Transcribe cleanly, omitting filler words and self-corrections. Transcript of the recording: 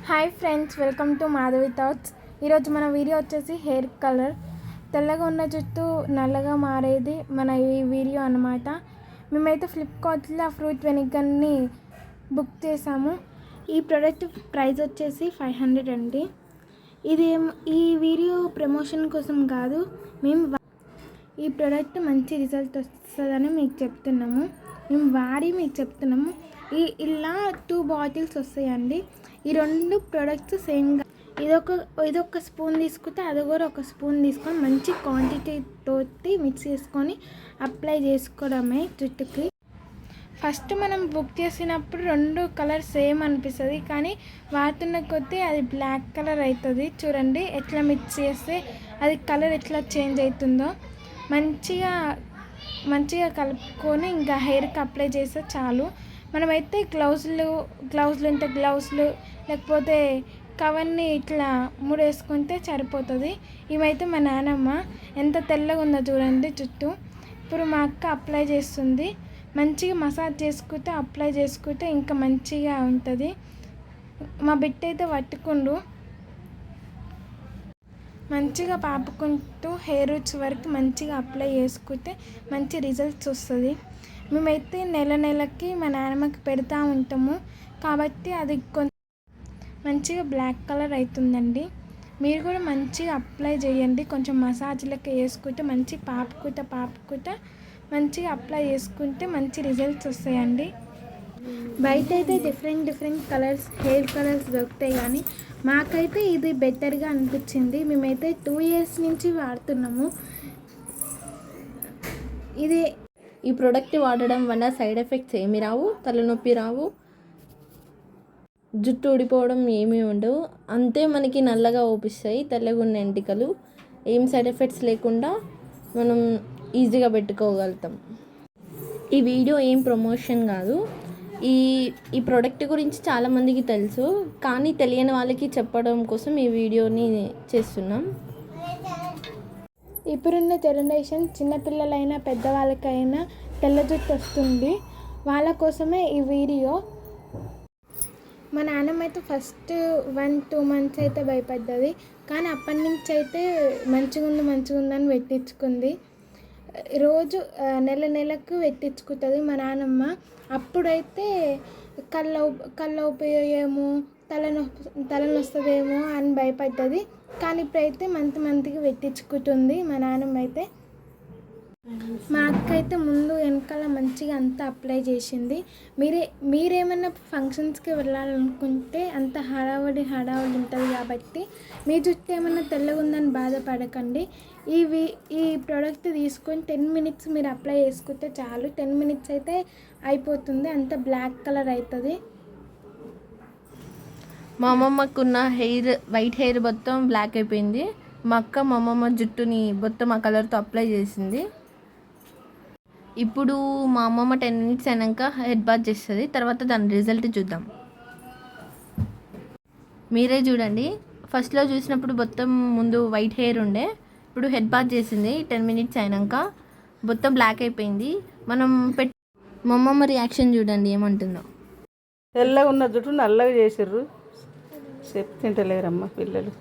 Hi friends, welcome to Madhavi thoughts. ఈరోజు మన video వచ్చేసి హెయిర్ కలర్. తెల్లగా ఉన్న జుట్టు నల్లగా మారేది మన ఈ వీడియో అన్నమాట. మేమైతే ఫ్లిప్కార్ట్లో ఫ్రూట్ వెనిగర్ని బుక్ చేసాము. ఈ ప్రోడక్ట్ ప్రైస్ వచ్చేసి 500 అండి. ఇది ఈ వీడియో ప్రమోషన్ కోసం కాదు, మేము ఈ ప్రోడక్ట్ మంచి రిజల్ట్ వస్తుందని మీకు చెప్తున్నాము. మేము వాడి మీకు చెప్తున్నాము. ఇలా 2 బాటిల్స్ వస్తాయండి. ఈ 2 ప్రోడక్ట్స్ సేమ్గా ఇదొక స్పూన్ తీసుకుంటే అది కూడా ఒక స్పూన్ తీసుకొని మంచి క్వాంటిటీ తోటి మిక్స్ చేసుకొని అప్లై చేసుకోవడమే జుట్టుకి. ఫస్ట్ మనం బుక్ చేసినప్పుడు 2 కలర్ సేమ్ అనిపిస్తుంది, కానీ వాడుతున్న కొద్దీ అది బ్లాక్ కలర్ అవుతుంది. చూడండి ఎట్లా మిక్స్ చేస్తే అది కలర్ ఎట్లా చేంజ్ అవుతుందో. మంచిగా కలుపుకొని ఇంకా హెయిర్కి అప్లై చేస్తే చాలు. మనమైతే గ్లౌజులు ఉంటే గ్లౌజులు, లేకపోతే కవర్ని ఇట్లా ముడేసుకుంటే సరిపోతుంది. ఇవైతే మా నాన్నమ్మ ఎంత తెల్లగా ఉందో చూడండి జుట్టు. ఇప్పుడు మా అక్క అప్లై చేస్తుంది. మంచిగా మసాజ్ అప్లై చేసుకుంటే ఇంకా మంచిగా ఉంటుంది. మా బిడ్డ అయితే పట్టుకుండు మంచిగా పాపుకుంటూ హెయిర్ రూట్స్ వరకు మంచిగా అప్లై చేసుకుంటే మంచి రిజల్ట్స్ వస్తుంది. మేమైతే నెలకి మా నాన్నమ్మకి పెడతా ఉంటాము, కాబట్టి అది మంచిగా బ్లాక్ కలర్ అవుతుందండి. మీరు కూడా మంచిగా అప్లై చేయండి. కొంచెం మసాజ్లకి వేసుకుంటే మంచి పాపుకుంటా మంచిగా అప్లై చేసుకుంటే మంచి రిజల్ట్స్ వస్తాయండి. బయట అయితే డిఫరెంట్ కలర్స్ హెయిర్ కలర్స్ దొరుకుతాయి, కానీ మాకైతే ఇది బెటర్గా అనిపించింది. మేమైతే 2 years నుంచి వాడుతున్నాము. ఈ ప్రోడక్ట్ వాడడం వల్ల సైడ్ ఎఫెక్ట్స్ ఏమీ రావు, తలనొప్పి రావు, జుట్టు ఊడిపోవడం ఏమీ ఉండవు. అంతే మనకి నల్లగా ఓపిస్తాయి తెల్లగా ఉన్న ఎంటికలు. ఏం సైడ్ ఎఫెక్ట్స్ లేకుండా మనం ఈజీగా పెట్టుకోగలుగుతాం. ఈ వీడియో ఏం ప్రమోషన్ కాదు. ఈ ప్రోడక్ట్ గురించి చాలామందికి తెలుసు, కానీ తెలియని వాళ్ళకి చెప్పడం కోసం ఈ వీడియోని చేస్తున్నాం. ఇప్పుడున్న జనరేషన్ చిన్నపిల్లలైనా పెద్దవాళ్ళకైనా తెల్ల జుట్టు వస్తుంది. వాళ్ళ కోసమే ఈ వీడియో. మా నాన్నమ్మ అయితే ఫస్ట్ 1-2 months అయితే భయపడ్డది, కానీ అప్పటి నుంచి అయితే మంచిగా ఉందని పెట్టించుకుంది. రోజు నెలకు పెట్టించుకుంటుంది మా నాన్నమ్మ. అప్పుడైతే కళ్ళ ఉపయోగమో తలనొస్తుందేమో అని భయపడ్డది, కానీ ఇప్పుడైతే మంత్కి పెట్టించుకుంటుంది మా నాన్నమ్మ అయితే. మా అక్క అయితే ముందు వెనకాల మంచిగా అంతా అప్లై చేసింది. మీరేమన్నా ఫంక్షన్స్కి వెళ్ళాలనుకుంటే అంత హడావుడి ఉంటుంది కాబట్టి మీ జుట్టు ఏమన్నా తెల్లగా ఉందని బాధపడకండి. ఈ ప్రోడక్ట్ తీసుకొని 10 minutes మీరు అప్లై చేసుకుంటే చాలు. 10 minutes అయితే అయిపోతుంది, అంత బ్లాక్ కలర్ అవుతుంది. మా అమ్మమ్మకున్న వైట్ హెయిర్ మొత్తం బ్లాక్ అయిపోయింది. మా అమ్మమ్మ జుట్టుని మొత్తం ఆ కలర్తో అప్లై చేసింది. ఇప్పుడు మా అమ్మమ్మ 10 minutes అయినాక హెడ్ బాత్ చేస్తుంది. తర్వాత దాని రిజల్ట్ చూద్దాం. మీరే చూడండి. ఫస్ట్లో చూసినప్పుడు మొత్తం ముందు వైట్ హెయిర్ ఉండే, ఇప్పుడు హెడ్ బాత్ చేసింది. 10 minutes అయినాక మొత్తం బ్లాక్ అయిపోయింది. మా అమ్మమ్మ రియాక్షన్ చూడండి ఏమంటుందో. తెల్లగా ఉన్న జుట్టు నల్లగా చేసిర్రు, చెప్తుంటలేరమ్మ పిల్లలు.